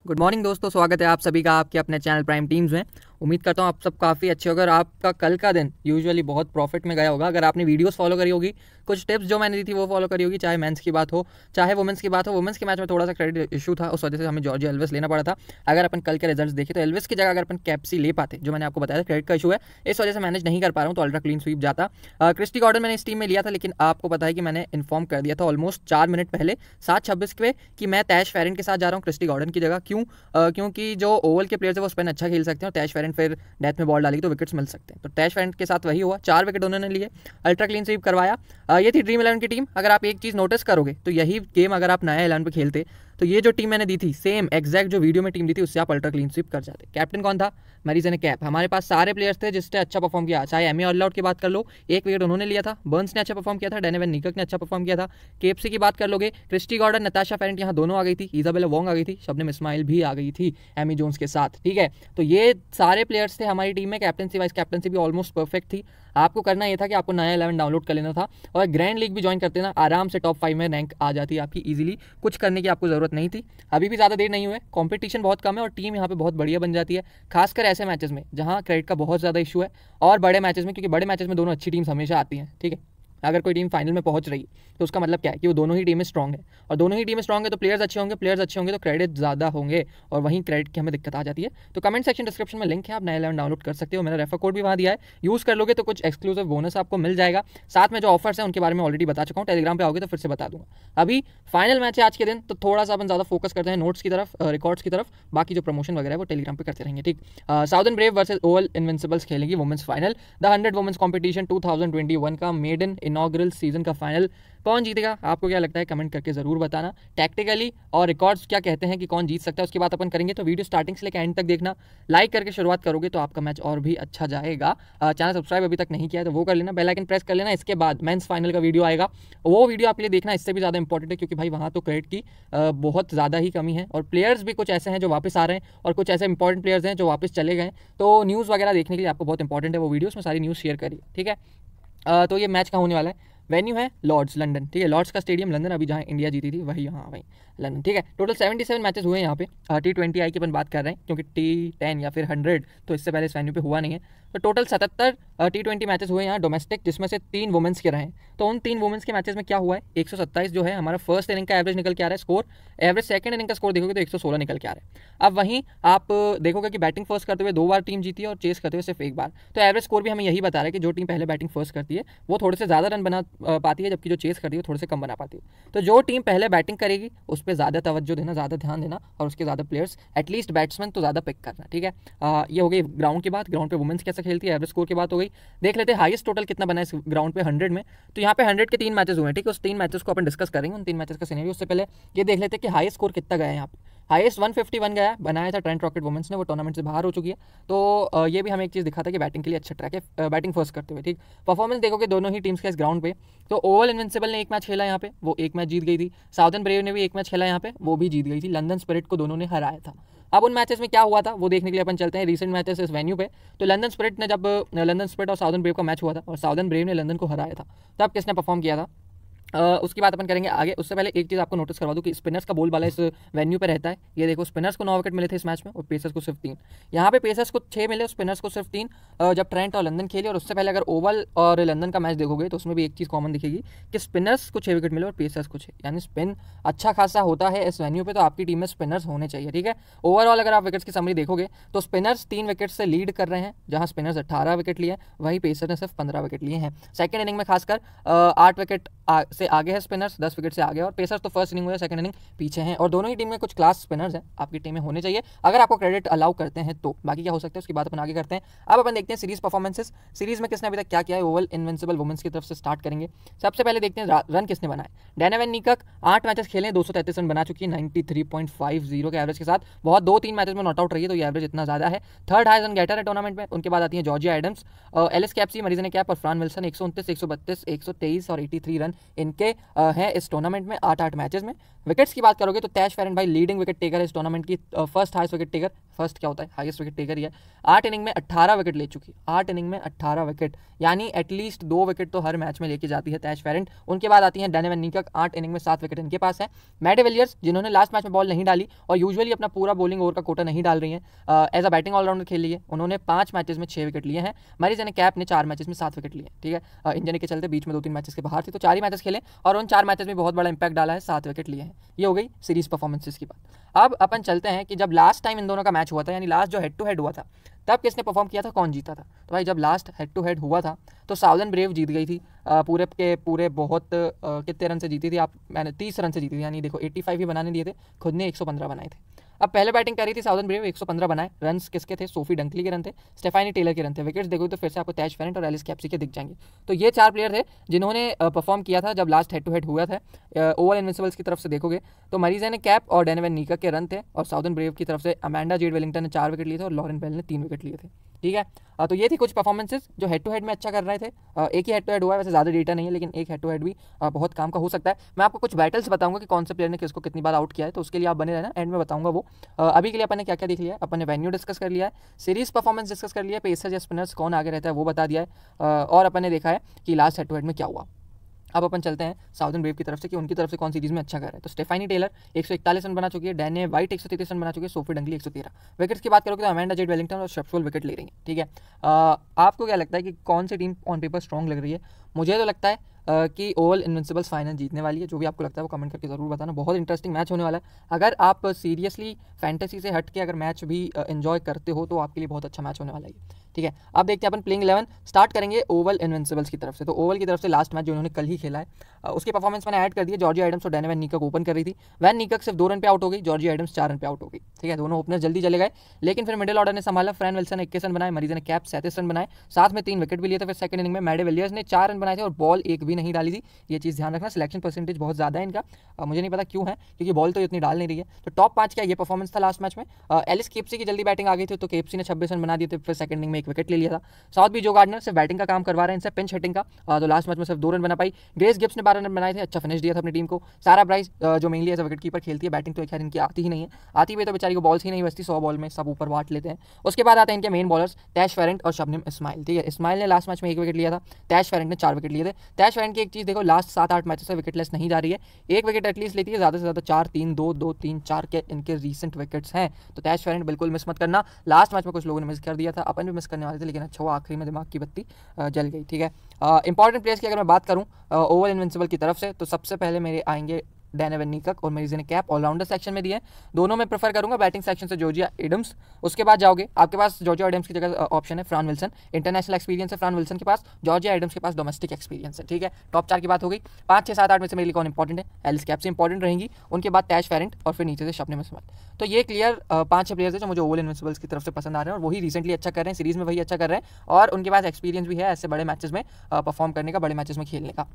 Good morning दोस्तों, स्वागत है आप सभी का आपके अपने चैनल प्राइम टीम्स में। उम्मीद करता हूँ आप सब काफ़ी अच्छे होगा और आपका कल का दिन यूजुअली बहुत प्रॉफिट में गया होगा। अगर आपने वीडियोस फॉलो करी होगी, कुछ टिप्स जो मैंने दी थी वो फॉलो करी होगी, चाहे मेंस की बात हो चाहे वुमेंस की बात हो। वुमेंस के मैच में थोड़ा सा क्रेडिट इशू था, उस वजह से हमें जॉर्जिया एल्विस लेना पड़ा था। अगर अपन कल के रिजल्ट्स देखें तो एल्विस की जगह अगर अपन कैप्सी ले पाते, जो मैंने आपको बताया था क्रेडिट का इशू है, इस वजह से मैनेज नहीं कर पा रहा हूँ, तो अल्ट्रा क्लीन स्वीप जाता। क्रिस्टी गॉर्डन मैंने इस टीम में लिया था, लेकिन आपको पता है कि मैंने इन्फॉर्म कर दिया था ऑलमोस्ट 4 मिनट पहले 7:26 पे कि मैं टैश फेरेंट के साथ जा रहा हूँ क्रिस्टी गॉर्डन की जगह। क्यों? क्योंकि जो ओवल के प्लेयर्स है वो स्पिन अच्छा खेल सकते हैं और टैश फेरेंट फिर डेथ में बॉल डालेगी तो विकेट्स मिल सकते हैं। तो टैश फेरेंट के साथ वही हुआ, 4 विकेट उन्होंने लिए, अल्ट्रा क्लीन स्वीप करवाया। ये थी ड्रीम 11 की टीम। अगर आप एक चीज़ नोटिस करोगे तो यही गेम अगर आप नया 11 पे खेलते तो ये जो टीम मैंने दी थी, सेम एग्जैक्ट जो वीडियो में टीम दी थी, उससे आप अल्ट्रा क्लीन स्वीप कर जाते। कैप्टन कौन था? मैरिसन कैप। हमारे पास सारे प्लेयर्स थे जिसने अच्छा परफॉर्म किया, चाहे एमी ऑल आउट की बात कर लो, 1 विकेट उन्होंने लिया था। बर्न्स ने अच्छा परफॉर्म किया था, डोनोवन निकक ने अच्छा परफॉर्म किया था। केएफसी की बात कर लोगे, क्रिस्टी गॉर्डन, नताशा फेरेंट यहाँ दोनों आ गई थी, इजाबेला वोंग आ गई थी, शबनम इस्माइल भी आ गई थी एमी जोन्स के साथ। ठीक है, तो ये सारे प्लेयर्स थे हमारी टीम में। कैप्टनसी वाइस कैप्टनसी भी ऑलमोस्ट परफेक्ट थी। आपको करना ये था कि आपको नया 11 डाउनलोड कर लेना था और ग्रैंड लीग भी ज्वाइन करते ना, आराम से टॉप 5 में रैंक आ जाती है आपकी इजीली। कुछ करने की आपको ज़रूरत नहीं थी। अभी भी ज़्यादा देर नहीं हुए, कंपटीशन बहुत कम है और टीम यहाँ पे बहुत बढ़िया बन जाती है, खासकर ऐसे मैचेस में जहाँ क्रेडिट का बहुत ज़्यादा इशू है, और बड़े मैचेस में, क्योंकि बड़े मैचेस में दोनों अच्छी टीम्स हमेशा आती हैं। ठीक है, अगर कोई टीम फाइनल में पहुंच रही है तो उसका मतलब क्या है कि वो दोनों ही टीमें स्ट्रॉन्ग है, और दोनों ही टीमें स्ट्रॉन्ग है तो प्लेयर्स अच्छे होंगे, प्लेयर्स अच्छे होंगे तो क्रेडिट ज़्यादा होंगे, और वहीं क्रेडिट की हमें दिक्कत आ जाती है। तो कमेंट सेक्शन डिस्क्रिप्शन में लिंक है, आप नया 11 डाउनलोड कर सकते हो। मैंने रेफर कोड भी वहाँ दिया है, यूज़ कर लोगे तो कुछ एक्सक्लूसिव बोनस आपको मिल जाएगा। साथ में जो ऑफर्स हैं उनके बारे में ऑलरेडी बता चुका हूँ, टेलीग्राम पे आओगे तो फिर से बता दूंगा। अभी फाइनल मैच है आज के दिन, तो थोड़ा सा अपन ज़्यादा फोकस करते हैं नोट्स की तरफ, रिकॉर्ड्स की तरफ। बाकी जो प्रमोशन वगैरह है वो टेलीग्राम पे करते रहेंगे। ठीक, Southern Brave versus Oval Invincibles खेलेंगी women's final, the 100 women's competition 2021 का मेडन इनॉग्रल सीजन का फाइनल। कौन जीतेगा? आपको क्या लगता है? कमेंट करके जरूर बताना। टैक्टिकली और रिकॉर्ड्स क्या कहते हैं कि कौन जीत सकता है, उसकी बात अपन करेंगे, तो वीडियो स्टार्टिंग से लेकर एंड तक देखना। लाइक करके शुरुआत करोगे तो आपका मैच और भी अच्छा जाएगा। चैनल सब्सक्राइब अभी तक नहीं किया है तो वो कर लेना, बेल आइकन प्रेस कर लेना। इसके बाद मेंस फाइनल का वीडियो आएगा, वो वीडियो आपके लिए देखना इससे भी ज़्यादा इंपॉर्टेंट है, क्योंकि भाई वहाँ तो क्रेडिट की बहुत ज़्यादा ही कमी है और प्लेयर्स भी कुछ ऐसे हैं जो वापस आ रहे हैं और कुछ ऐसे इंपॉर्टेंट प्लेयर्स हैं जो वापस चले गए। तो न्यूज़ वगैरह देखने के लिए आपको बहुत इंपॉर्टेंट है वो वीडियोस में सारी न्यूज़ शेयर करिए। ठीक है, तो ये मैच कहाँ होने वाला है? वेन्यू है लॉर्ड्स लंदन। ठीक है, लॉर्ड्स का स्टेडियम लंदन, अभी जहाँ इंडिया जीती थी वही, हाँ वही लंदन। ठीक है, टोटल 77 मैचेस हुए हैं यहाँ पे। T20 की अपन बात कर रहे हैं, क्योंकि T10 या फिर 100 तो इससे पहले इस वेन्यू पे हुआ नहीं है। तो टोटल 77 T20 मैचेस हुए यहाँ डोमेस्टिक, जिसमें से 3 वुमेंस के रहे। तो उन 3 वुमेंस के मैचेस में क्या हुआ है? 127 जो है हमारा फर्स्ट इनिंग का एवरेज निकल के आ रहा है स्कोर। एवरेज सेकंड इनिंग का स्कोर देखोगे तो 116 निकल के आ रहा है। अब वहीं आप देखोगे कि बैटिंग फर्स्ट करते हुए 2 बार टीम जीती है और चेस करते हुए सिर्फ 1 बार। तो एवरेज स्कोर भी हमें यही बता रहा है कि जो टीम पहले बैटिंग फर्स्ट करती है वो थोड़े से ज़्यादा रन बना पाती है, जबकि जो चेस करती है वो थोड़े से कम बना पाती है। तो जो टीम पहले बैटिंग करेगी उस पर ज़्यादा तवज्जो देना, ज़्यादा ध्यान देना, और उसके ज़्यादा प्लेयर्स एटलीस्ट बैट्समैन तो ज़्यादा पिक करना। ठीक है, ये हो गई ग्राउंड की बात। ग्राउंड पे वुमेंस कैसे खेलती है, एवरेज स्कोर की बात हो गई। देख लेते हैं हाईएस्ट टोटल कितना बना है इस ग्राउंड पे 100 में। तो यहाँ पे 100 के 3 मैचेस हुए हैं। ठीक है, उस 3 मैचेस को अपन डिस्कस करेंगे, उन 3 मैचेस का सिनेरियो। उससे पहले ये देख लेते हैं कि हाईएस्ट स्कोर कितना गया है यहाँ पे। हाईएस्ट 151 गया, बनाया था ट्रेंट रॉकेट वुमेंस ने, वो टूर्नामेंट से बाहर हो चुकी है। तो ये भी हमें एक चीज़ दिखाता है कि बैटिंग के लिए अच्छा ट्रैक है, बैटिंग फर्स्ट करते हुए। ठीक, परफॉर्मेंस देखोगे दोनों ही टीम्स का इस ग्राउंड पे। तो ओवल इनविंसिबल ने 1 मैच खेला यहाँ पे, वो 1 मैच जीत गई थी। साउदर्न ब्रेव ने भी 1 मैच खेला यहाँ पे, वो भी जीत गई थी। लंदन स्पिरिट को दोनों ने हराया था। अब उन मैचेस में क्या हुआ था वो देखने के लिए अपन चलते हैं रिसेंट मैचेस इस वेन्यू पे। तो लंदन स्पिरिट ने, जब लंदन स्पिरिट और साउदर्न ब्रेव का मैच हुआ था और साउदर्न ब्रेव ने लंदन को हराया था, तब किसने परफॉर्म किया था उसकी बात अपन करेंगे आगे। उससे पहले एक चीज़ आपको नोटिस करवा दूं कि स्पिनर्स का बोलबाला इस वेन्यू पे रहता है। ये देखो, स्पिनर्स को 9 विकेट मिले थे इस मैच में और पेसर्स को सिर्फ 3। यहाँ पे पेसर्स को 6 मिले, स्पिनर्स को सिर्फ 3, जब ट्रेंट और लंदन खेली। और उससे पहले अगर ओवल और लंदन का मैच देखोगे तो उसमें भी एक चीज़ कॉमन दिखेगी कि स्पिनर्स को 6 विकेट मिले और पेसर्स को 6, यानी स्पिन अच्छा खासा होता है इस वेन्यू पे। तो आपकी टीम में स्पिनर्स होने चाहिए। ठीक है, ओवरऑल अगर आप विकेट्स की समरी देखोगे तो स्पिनर्स 3 विकेट से लीड कर रहे हैं, जहाँ स्पिनर्स 18 विकेट लिए, वहीं पेसर ने सिर्फ 15 विकेट लिए हैं। सेकंड इनिंग में खासकर 8 विकेट से आगे है स्पिनर्स, 10 विकेट से आगे, और पेसर्स तो फर्स्ट इनिंग में सेकंड इनिंग पीछे हैं। और दोनों ही टीम में कुछ क्लास स्पिनर्स हैं, आपकी टीम में होने चाहिए अगर आपको क्रेडिट अलाउ करते हैं तो। बाकी क्या हो सकता है उसकी बात अपन आगे करते हैं। अब अपन देखते हैं सीरीज परफॉर्मेंसेस। सीरीज में किसने अभी तक क्या किया है ओवल इनविंसिबल वुमेंस की तरफ से स्टार्ट करेंगे। सबसे पहले देखते हैं रन किसने बनाए। डोनोवन निकक 8 मैचेस खेले, 233 रन बना चुकी है 93.50 के एवरेज के साथ। बहुत 2-3 मैचेस में नॉट आउट रही है, तो ये एवरेज इतना ज़्यादा है। थर्ड हाईएस्ट रन गेटर है टूर्नामेंट में। उनके बाद आती है Georgia Adams, Alice Capsey, Marizanne Kapp और फ्रान विल्सन। 129, 132, 123 और 83 रन इनके हैं इस टूर्नामेंट में 8 मैचेस में। विकेट्स की बात करोगे तो टैश फेरेंट भाई लीडिंग विकेट टेकर है इस टूर्नामेंट की, first highest wicket taker first क्या होता है, हाईएस्ट विकेट टेकर ही है। 8 इनिंग में 18 विकेट ले चुकी, 8 इनिंग में 18 विकेट, यानी एटलीस्ट 2 विकेट तो हर मैच में लेके जाती है टैश फेरेंट। उनके बाद आती है डैन वैन नीकक, 8 इनिंग में 7 विकेट इनके पास है। मैडी विलियर्स जिन्होंने लास्ट मैच में बॉल नहीं डाली और यूजुअली अपना पूरा बॉलिंग ओवर का कोटा नहीं डाल रही है, एज अ बैटिंग ऑलराउंडर खेल रही है, उन्होंने 5 मैचेस में 6 विकेट लिए हैं। मरीजन कैप ने 4 मैचेस में 7 विकेट लिए, ठीक है, इंजरी के चलते बीच में 2-3 मैचेस के बाहर थी, तो 4 ही मैचेस खेले और उन 4 मैचेस में बहुत बड़ा इंपैक्ट डाला है, 7 विकेट लिए हैं। ये हो गई सीरीज परफॉर्मेंसेस की बात। अब अपन चलते हैं कि जब लास्ट टाइम इन दोनों का मैच हुआ था, यानी लास्ट जो हेड टू हेड हुआ था, तब किसने परफॉर्म किया था, कौन जीता था। तो भाई जब लास्ट हेड टू हेड हुआ था तो साउदर्न ब्रेव जीत गई थी, पूरे के पूरे बहुत कितने रन से जीती थी आप, मैंने 30 रन से जीती थी, यानी देखो 85 ही बनाने दिए थे, खुद ने 115 बनाए थे। अब पहले बैटिंग कर रही थी साउदर्न ब्रेव, 115 बनाए, रन किसके थे, सोफी डंकली के रन थे, स्टेफानी टेलर के रन थे। विकेट्स देखो तो फिर से आपको टैश फेरेंट और एलिस कैप्सी के दिख जाएंगे। तो ये 4 प्लेयर थे जिन्होंने परफॉर्म किया था जब लास्ट हेड टू हेड हुआ था। ओवल इनविंसिबल्स की तरफ से देखोगे तो मरीजन कैप और डैन वैन नीकक के रन थे, और साउदर्न ब्रेव की तरफ से अमेंडा जेड वेलिंगटन ने 4 विकेट लिए थे और लॉरेन बेल ने 3 विकेट लिए थे, ठीक है। तो ये थी कुछ परफॉर्मेंसेस जो हेड टू हेड में अच्छा कर रहे थे। एक ही हेड टू हेड हुआ है, वैसे ज़्यादा डेटा नहीं है, लेकिन एक हेड टू हेड भी बहुत काम का हो सकता है। मैं आपको कुछ बैटल्स बताऊंगा कि कौन से प्लेयर ने किसको कितनी बार आउट किया है, तो उसके लिए आप बने रहना, एंड में बताऊंगा वो। अभी के लिए अपन ने क्या क्या देख लिया है, अपन ने वेन्यू डिस्कस कर लिया है, सीरीज परफॉर्मेंस डिस्कस कर लिया है, पेसर्स या स्पिनर्स कौन आगे रहता है वो बता दिया है, और अपन ने देखा है कि लास्ट हेड टू हेड में क्या हुआ। अब अपन चलते हैं साउदर्न ब्रेव की तरफ से कि उनकी तरफ से कौन सीरीज में अच्छा कर रहा है। तो स्टेफानी टेलर 141 रन बना चुकी है, डैन वाइट 133 रन बना चुकी है, सोफी डंकली 113। विकेट्स की बात करोगे तो अमेंडा जेड वेलिंगटन और शेफर्ड विकेट ले रही है, ठीक है। आपको क्या लगता है कि कौन सी टीम ऑन पेपर स्ट्रॉन्ग लग रही है। मुझे तो लगता है कि ओवल इनविंसिबल्स फाइनल जीतने वाली है। जो भी आपको लगता है वो कमेंट करके ज़रूर बताना, बहुत इंटरेस्टिंग मैच होने वाला है। अगर आप सीरियसली फैंटेसी से हट के अगर मैच भी एंजॉय करते हो तो आपके लिए बहुत अच्छा मैच होने वाला है, ठीक है। अब देखते हैं अपन प्लेइंग 11 स्टार्ट करेंगे ओवल इनविंसिबल्स की तरफ से। तो ओवल की तरफ से लास्ट मैच जो उन्होंने कल ही खेला है, उसकी परफॉर्मेंस मैंने ऐड कर दी है। जॉर्जिया एडम्स और डैन वैन नीकक ओपन कर रही थी। वैन नीकक सिर्फ 2 रन पे आउट हो गई, जॉर्जिया एडम्स 4 रन पे आउट हो गई, ठीक है। दोनों ओपनर जल्दी चले गए, लेकिन फिर मिडिल ऑर्डर ने संभाला। फ्रैन विल्सन 21 रन बनाए, मरीजन ने कैप 37 रन बनाए, साथ में 3 विकेट भी लिए थे। फिर सेकंड इनिंग में मैडी विलियर्स ने 4 रन बनाए थे और बॉल एक भी नहीं डाली थी। ये चीज़ ध्यान रखना, सिलेक्शन परसेंटेज बहुत ज़्यादा है इनका, मुझे नहीं पता क्यों है, क्योंकि बॉल तो इतनी डाल नहीं रही है। तो टॉप 5 क्या ये परफॉर्मेंस था लास्ट मैच में। एलिस केप्सी की जल्दी बैटिंग आ गई थी, तो केप्सी ने 26 रन बना दिए थे, फिर सेकंड इनिंग में 1 विकेट ले लिया था। साउथ भी जो गार्डनर सिर्फ बैटिंग का काम करवा रहे हैं इनसे, पिंच हिटिंग का, तो लास्ट मैच में सिर्फ 2 रन बना पाई। ग्रेस गिब्स ने 12 रन बनाए थे, अच्छा फिनिश दिया था अपनी टीम को। सारा ब्राइस जो mainly as a wicket keeper खेलती है, बैटिंग तो एक इनकी आती ही नहीं है, आती भी तो बेचारी को बॉल्स ही नहीं बचती, 100 बॉल में सब ऊपर बांट लेते हैं। उसके बाद आते हैं इनके मेन बॉलर्स टैश फेरेंट और शबनम इस्माइल, ठीक है। इस्माइल ने लास्ट मैच में 1 विकेट लिया था, टैश फेरेंट ने 4 विकेट लिए थे। टैश फेरेंट की एक चीज़ देखो, लास्ट 7-8 मैचेस से विकेटलेस नहीं जा रही है, 1 विकेट एटलीस्ट लेती है, ज़्यादा से ज़्यादा 4-3-2-2-3-4 के इनके रिसेंट विकेट्स हैं। तो टैश फेरेंट बिल्कुल मिस मत करना। लास्ट मैच में कुछ लोगों ने मिस कर दिया था, अपन भी मिस करने वाले थे, लेकिन अच्छा वो आखिरी में दिमाग की बत्ती जल गई, ठीक है। इंपॉर्टेंट प्लेयर्स की अगर मैं बात करूं ओवल इनविंसिबल की तरफ से, तो सबसे पहले मेरे आएंगे डैन वैन नीकक और मरीजन कैप, ऑलराउंडर सेक्शन में दिए। दोनों में प्रेफर करूंगा बैटिंग सेक्शन से जॉर्जिया एडम्स। उसके बाद जाओगे, आपके पास जॉर्जिया एडम्स की जगह ऑप्शन है फ्रान विल्सन, इंटरनेशनल एक्सपीरियंस है फ्रान विल्सन के पास, जॉर्जिया एडम्स के पास डोमेस्टिक एक्सपीरियंस है, ठीक है। टॉप 4 की बात हो गई। 5, 6, 7, 8 में से मेरे लिए कौन इंपॉर्टेंट है, एलिस कैप्सी इंपॉर्टेंट रहेंगी, उनके बाद टैश फेरेंट और फिर नीचे से शबनम इस्माइल। तो ये क्लियर 5-6 प्लेयर्स है जो मुझे ओवल इनविंसिबल्स की तरफ से पसंद आ रहे हैं, और वही रिसेंटली अच्छा कर रहे हैं, सीरीज में वही अच्छा कर रहे हैं, और उनके पास एक्सपीरियंस भी है ऐसे बड़े मैचेस में परफॉर्म करने का, बड़े मैचेस में खेलने का,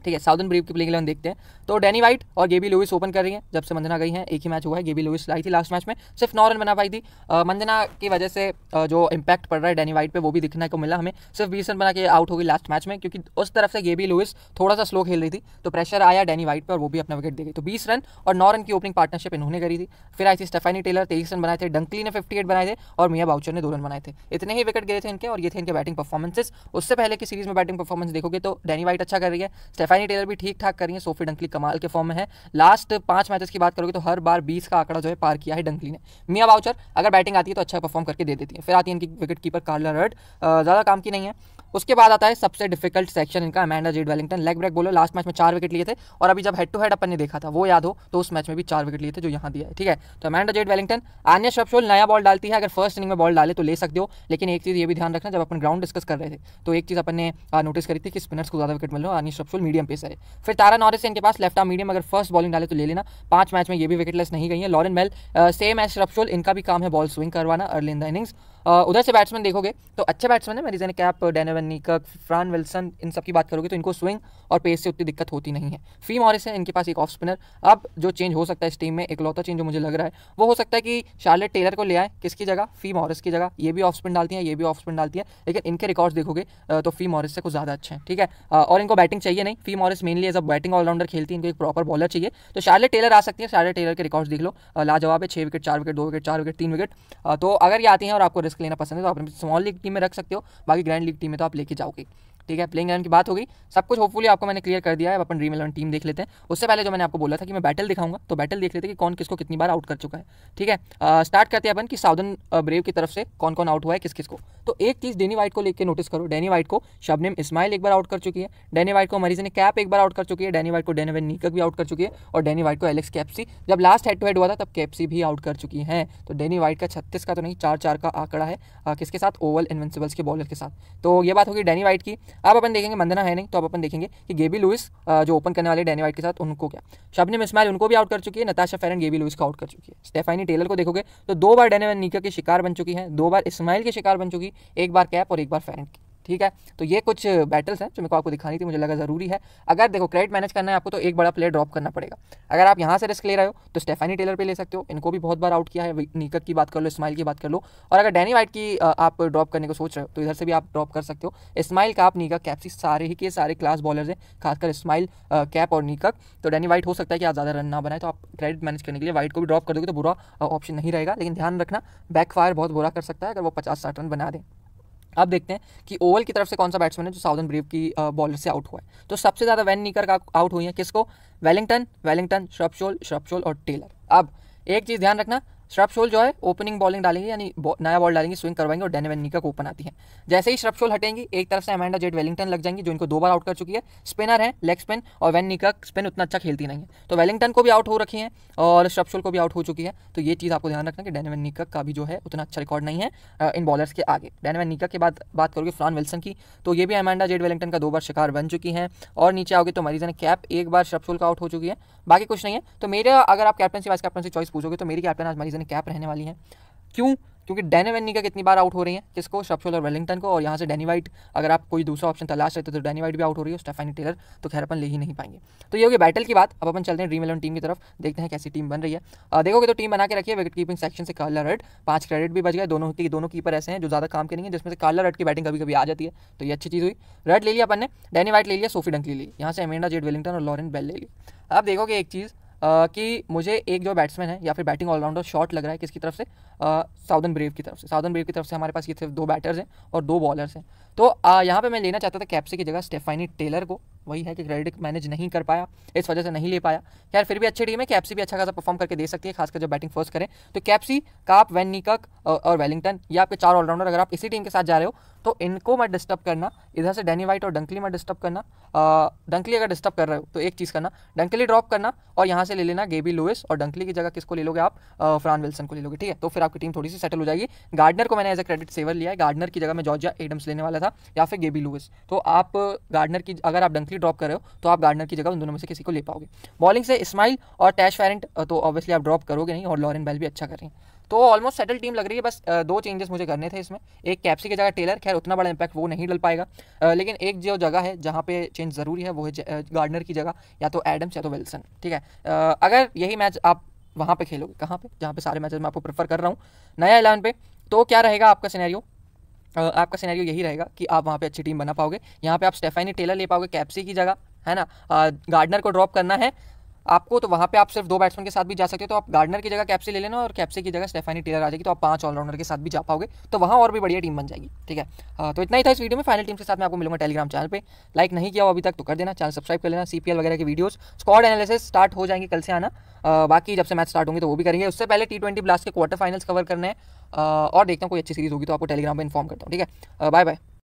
ठीक है। साउदर्न ब्रीव की प्लेइंग 11 देखते हैं। तो डैनी वाइट और गेबी लुइस ओपन कर रही हैं जब से मंदना गई हैं, एक ही मैच हुआ है, गेबी लुइस लाई थी लास्ट मैच में, सिर्फ 9 रन बना पाई थी। मंदना की वजह से जो इंपैक्ट पड़ रहा है डैनी वाइट पे वो भी दिखने को मिला हमें, सिर्फ 20 रन बना के आउट हो गई लास्ट मैच में, क्योंकि उस तरफ से गेबी लुइस थोड़ा सा स्लो खेल रही थी, तो प्रेशर आया डैनी वाइट पर और वो भी अपना विकेट दे गई। तो 20 रन और 9 रन की ओपनिंग पार्टनरशिप इन्होंने करी थी। फिर आई थी स्टेफानी टेलर 23 रन बनाए थे, डंकली ने 58 बनाए थे और मिया बाउचर ने 2 रन बनाए थे। इतने ही विकेट गिरे थे इनके, और ये थे इनके बैटिंग परफॉर्मेंसेस। उससे पहले की सीरीज में बैटिंग परफॉर्मेंस देखोगे तो डैनी वाइट अच्छा कर रही है, स्टेफानी टेलर भी ठीक ठाक कर रही है, सोफी डंकली कमाल के फॉर्म में है। लास्ट 5 मैचेस की बात करोगे तो हर बार 20 का आंकड़ा जो है पार किया है डंकली ने। मिया बाउचर अगर बैटिंग आती है तो अच्छा परफॉर्म करके दे देती है। फिर आती है इनकी विकेट कीपर कार्ला रड, ज़्यादा काम की नहीं है। उसके बाद आता है सबसे डिफिकल्ट सेक्शन इनका, Amanda Jade Wellington, leg break bowler, last match में 4 विकेट लिए थे, और अभी जब हेड टू हेड अपन ने देखा था वो याद हो तो उस मैच में भी 4 विकेट लिए थे जो यहाँ दिया है, ठीक है। तो अमेंडा जेड वेलिंगटन, आन्या श्रपशोल नया बॉल डालती है, अगर फर्स्ट इनिंग में बॉल डाले तो ले सकते हो, लेकिन एक चीज़ ये भी ध्यान रखना, जब अपन ग्राउंड डिस्कस कर रहे थे तो एक चीज़ अपन ने नोटिस करी थी कि स्पिनर्स को ज़्यादा विकेट मिल रहा है, आन्या श्रपशोल मीडियम पेसर है। फिर तारा नॉरिस इनके पास लेफ्ट आर्म मीडियम, अगर फर्स्ट बॉलिंग डाले तो ले लेना, 5 मैच में ये भी विकेटलेस नहीं गई है। Lauren Bell same as Shrubsole, इनका भी काम है बॉल स्विंग करवाना अर्ली इन द इनिंग्स। उधर से बैट्समैन देखोगे तो अच्छे बैट्समैन है, Marizanne Kapp, Danielle Van Niekerk, Fran Wilson, इन सब की बात करोगे तो इनको स्विंग और पेस से उतनी दिक्कत होती नहीं है। फी मॉरिस है, इनके पास एक ऑफ स्पिनर। अब जो चेंज हो सकता है इस टीम में, एक लौता चेंज जो मुझे लग रहा है वो हो सकता है कि शार्लेट टेलर को ले आए, किसकी जगह, फी मॉरिस की जगह। ये भी ऑफ स्पिन डालती है, ये भी ऑफ स्पिन डालती है, लेकिन इनके रिकॉर्ड्स देखोगे तो फी मॉरिस से कुछ ज़्यादा अच्छे हैं, ठीक है। और इनको बैटिंग चाहिए नहीं, Fi Morris mainly as a batting allrounder खेलती है, इनको एक प्रॉपर बॉलर चाहिए। तो शार्लेट टेलर आ सकती है, शार्लेट टेलर के रिकॉर्ड्स देख लो, लाजवाब है, 6 wicket, 4 wicket, 2 wicket, 4 wicket, 3 wicket. तो अगर ये आती हैं और आपको रिस्क लेना पसंद है तो आप अपनी स्मॉल लीग टीम में रख सकते हो, बाकी ग्रैंड लीग टीम में तो आप लेके जाओगे, ठीक है। प्लेइंग 11 की बात होगी, सब कुछ होपफुली आपको मैंने क्लियर कर दिया है। अब अपन ड्रीम 11 टीम देख लेते हैं। उससे पहले जो मैंने आपको बोला था कि मैं बैटल दिखाऊंगा, तो बैटल देख लेते हैं कि कौन किसको कितनी बार आउट कर चुका है, ठीक है। स्टार्ट करते हैं अपन कि साउदर्न ब्रेव की तरफ से कौन कौन आउट हुआ है, किस किस को। तो एक चीज़ डैनी वाइट को लेकर नोटिस करो, डैनी वाइट को शबनम इस्माइल एक बार आउट कर चुकी है, डैनी वाइट को मरीजन कैप एक बार आउट कर चुकी है, डैनी वाइट को डैनियल वैन नीकर्क भी आउट कर चुकी है, और डैनी वाइट को एलेक्स कैप्सी, जब लास्ट हेड टू हेड हुआ था तब कैप्सी भी आउट कर चुकी हैं। तो डैनी वाइट का 36 का तो नहीं, 4-4 का आंकड़ा है, किसके साथ, ओवल इनविंसिबल्स के बॉलर के साथ। तो ये बात होगी डैनी वाइट की। अब अपन देखेंगे, मंदना है नहीं तो अब अपन देखेंगे कि गेबी लुइस जो ओपन करने वाले डैनी वाइट के साथ, उनको क्या, शबनम इस्माइल उनको भी आउट कर चुकी है, नताशा फेरन गेबी लुइस को आउट कर चुकी है। स्टेफानी टेलर को देखोगे तो 2 बार डैनियल वैन नीकर्क के शिकार बन चुकी हैं, 2 बार इस्माइल के शिकार बन चुकी, 1 बार कैप और 1 बार फेरन की, ठीक है। तो ये कुछ बैटल्स हैं जो मेरे को आपको दिखानी थी, मुझे लगा ज़रूरी है। अगर देखो क्रेडिट मैनेज करना है आपको तो एक बड़ा प्लेयर ड्रॉप करना पड़ेगा। अगर आप यहाँ से रिस्क ले रहे हो तो स्टेफानी टेलर पे ले सकते हो, इनको भी बहुत बार आउट किया है, नीकर्क की बात कर लो, इस्माइल की बात कर लो। और अगर डैनी वाइट की आप ड्रॉप करने को सोच रहे हो तो इधर से भी आप ड्रॉप कर सकते हो। इस्माइल कैप, नीकर्क, कैप्सी, सारे ही के सारे क्लास बॉलर्स हैं, खासकर इस्माइल कैप और नीकर्क। तो डैनी वाइट हो सकता है कि आप ज़्यादा रन ना बनाए, तो आप क्रेडिट मैनेज करने के लिए वाइट को भी ड्रॉप कर दोगे तो बुरा ऑप्शन नहीं रहेगा, लेकिन ध्यान रखना बैकफायर बहुत बुरा कर सकता है अगर वो 50-60 रन बना दें। अब देखते हैं कि ओवल की तरफ से कौन सा बैट्समैन है जो साउदर्न ब्रेव की बॉलर से आउट हुआ है। तो सबसे ज़्यादा वैन नीकर्क आउट हुई है, किसको, वेलिंगटन, श्रपशोल और टेलर। अब एक चीज़ ध्यान रखना, श्रपशोल जो है ओपनिंग बॉलिंग डालेंगे, यानी नया बॉल डालेंगे, स्विंग करवाएंगे और डैनियल वैन नीकर्क ओपन आती है। जैसे ही श्रपशोल हटेंगी एक तरफ से अमेंडा जेड वेलिंगटन लग जाएंगी जो इनको 2 बार आउट कर चुकी है, स्पिनर है, लेग स्पिन, और वैन नीकर्क स्पिन उतना अच्छा खेलती नहीं है, तो वेलिंगटन को भी आउट हो रखी है और श्रपशोल को भी आउट हो चुकी है। तो ये चीज़ आपको ध्यान रखना कि डैनियल वैन नीकर्क का भी जो है उतना अच्छा रिकॉर्ड नहीं है इन बॉलर्स के आगे। डैनियल वैन नीकर्क के बाद बात करोगे फ्रान विल्सन की, तो ये भी अमेंडा जेड वेलिंगटन का 2 बार शिकार बन चुकी हैं। और नीचे आओगे तो मरीजन कैप 1 बार श्रपशोल का आउट हो चुकी है, बाकी कुछ नहीं है। तो मेरा अगर आप कैप्टनसी वाइस कैप्टनसी चॉइस पूछोगे तो मेरी कैप्टन आज मरीजन कैप रहने वाली है। क्यों, क्योंकि डैनियल वैन नीकर्क कितनी बार आउट हो रही हैं, किसको, श्रपशोल और वेलिंगटन को, और यहाँ से डैनी वाइट, अगर आप कोई दूसरा ऑप्शन तलाश रहे तो डैनी वाइट भी आउट हो रही है, स्टेफानी टेलर तो खैर अपन ले ही नहीं पाएंगे। तो ये होगी बैटल की बात। अब अपन चलते हैं ड्रीम 11 टीम की तरफ, देखते हैं कैसी टीम बन रही है। देखोगे तो टीम बना के रखी है, विकेट कीपिंग सेक्शन से कार्ला रड, 5 क्रेडिट भी बच गए, दोनों कीपर ऐसे हैं जो ज़्यादा काम के नहीं है, जिसमें से कार्ला रड की बैटिंग कभी कभी आ जाती है, तो ये अच्छी चीज़ हुई। रड ले लिया अपन ने, डैनी वाइट ले लिया, सोफी डंकली ले ली, यहाँ से अमेंडा जेड वेलिंगटन और लॉरेन बेल ले ली। अब देखोगे एक चीज़ कि मुझे एक जो बैट्समैन है या फिर बैटिंग ऑलराउंडर शॉट लग रहा है, किसकी तरफ से, साउदर्न ब्रेव की तरफ से। साउदर्न ब्रेव की तरफ से हमारे पास ये सिर्फ 2 बैटर्स हैं और 2 बॉलर्स हैं। तो यहाँ पे मैं लेना चाहता था कैप्सी की जगह स्टेफानी टेलर को, वही है कि क्रेडिट मैनेज नहीं कर पाया, इस वजह से नहीं ले पाया। खैर फिर भी अच्छी टीम है, कैप्सी भी अच्छा खासा परफॉर्म करके दे सकती है, खासकर जब बैटिंग फर्स्ट करें। तो कैप्सी, काप, वैन नीकर्क और वेलिंगटन, ये आपके 4 ऑलराउंडर। अगर आप इसी टीम के साथ जा रहे हो तो इनको मत डिस्टर्ब करना, इधर से डैनी वाइट और डंकली मत डिस्टर्ब करना। डंकली अगर डिस्टर्ब कर रहे हो तो एक चीज़ करना, डंकली ड्रॉप करना और यहाँ से ले लेना गेबी लुइस, और डंकली की जगह किसको ले लोगे आप, फ्रान विल्सन को ले लोगे, ठीक है। तो फिर आपकी टीम थोड़ी सी सेटल हो जाएगी। गार्डनर को मैंने एज अ क्रेडिट सेवर लिया है, गार्डनर की जगह मैं जॉर्जिया एडम्स लेने वाला था या फिर गेबी लुइस। तो आप गार्डनर की, अगर आप डंकली ड्रॉप कर रहे हो तो आप गार्डनर की जगह उन दोनों में से किसी को ले पाओगे। बॉलिंग से इस्माइल और टैश फेरेंट तो ऑब्वियसली आप ड्रॉप करोगे नहीं, और लॉरेन बेल भी अच्छा कर रही हैं। तो ऑलमोस्ट सेटल टीम लग रही है, बस 2 चेंजेस मुझे करने थे इसमें। एक कैप्सी की जगह टेलर, खैर उतना बड़ा इंपैक्ट वो नहीं डल पाएगा, लेकिन एक जो जगह है जहाँ पे चेंज ज़रूरी है वो है गार्डनर की जगह या तो एडम्स या तो विल्सन, ठीक है। अगर यही मैच आप वहाँ पे खेलोगे, कहाँ पे, जहाँ पे सारे मैचेस मैं आपको प्रेफर कर रहा हूँ नया 11 पे, तो क्या रहेगा आपका सिनेरियो, आपका सिनेरियो यही रहेगा कि आप वहाँ पे अच्छी टीम बना पाओगे। यहाँ पे आप स्टेफानी टेलर ले पाओगे कैप्सी की जगह, है ना। गार्डनर को ड्रॉप करना है आपको, तो वहाँ पे आप सिर्फ 2 बैट्समैन के साथ भी जा सकते हो, तो आप गार्डनर की जगह कैप्सी ले लेना और कैप्सी की जगह स्टेफानी टेलर आ जाएगी, तो आप 5 ऑलराउंडर के साथ भी जा पाओगे, तो वहाँ और भी बढ़िया टीम बन जाएगी, ठीक है। तो इतना ही था इस वीडियो में। फाइनल टीम के साथ मैं आपको मिलूंगा टेलीग्राम चैनल पे। लाइक नहीं किया हो अभी तक तो कर देना, चैनल सब्सक्राइब कर लेना। CPL वगैरह की वीडियोस, स्क्वाड एनालिसिस स्टार्ट हो जाएंगे कल से आना, बाकी जब से मैच स्टार्ट होंगे तो वो भी करेंगे। उससे पहले T20 ब्लास्ट के क्वार्टर फाइनल्स कवर करने हैं, और देखता हूँ कोई अच्छी सीरीज होगी तो आपको टेलीग्राम पर इन्फॉर्म करता हूँ, ठीक है। Bye bye.